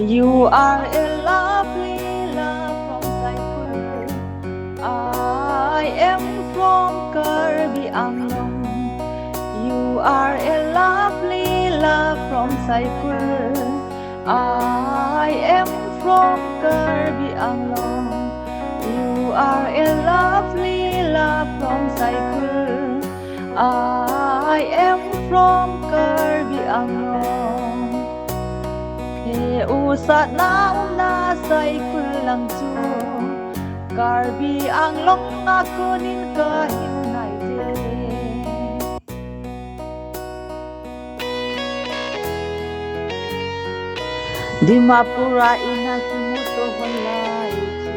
You are a lovely love from SAIKUL. I am from KARBI Anglong. You are a lovely love from SAIKUL. I am from KARBI Anglong. You are a lovely love from SAIKUL. I am from KARBI Anglong. He usat na SAIKUL lang chu. KARBI Anglong ako nin kahinay te. Dimapura inakimuto walay chu.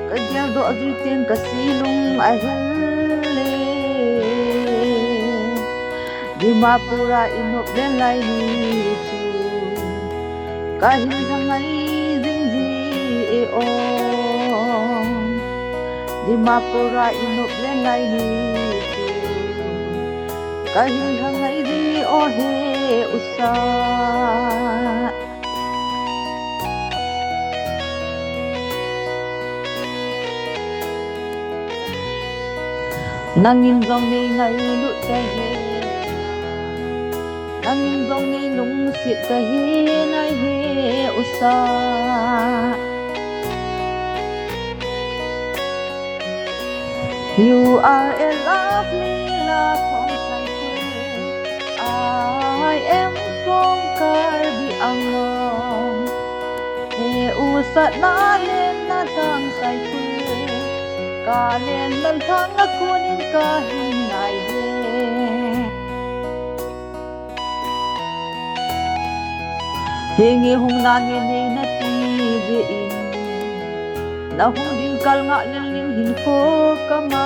Kagyal do agitin kasilong ahile. Dimapura inoplen lay ni chu. Kahit hangay dingdi eong. Dimapura inoplen lay ni chu. Kahit hangay di ohe usa. Nangin dòng ni ngay nụ cái he. Nangin dòng ni nung siết cái he nai he usa. You are a lovely love from SAIKUL. I am from KARBI Anglong. He usat na len na thang SAIKUL. Kalen nan thang ako nin kahinay he. Hingi hong nangin ay natigiin. Na hong din kal nga ling hin ko kamay.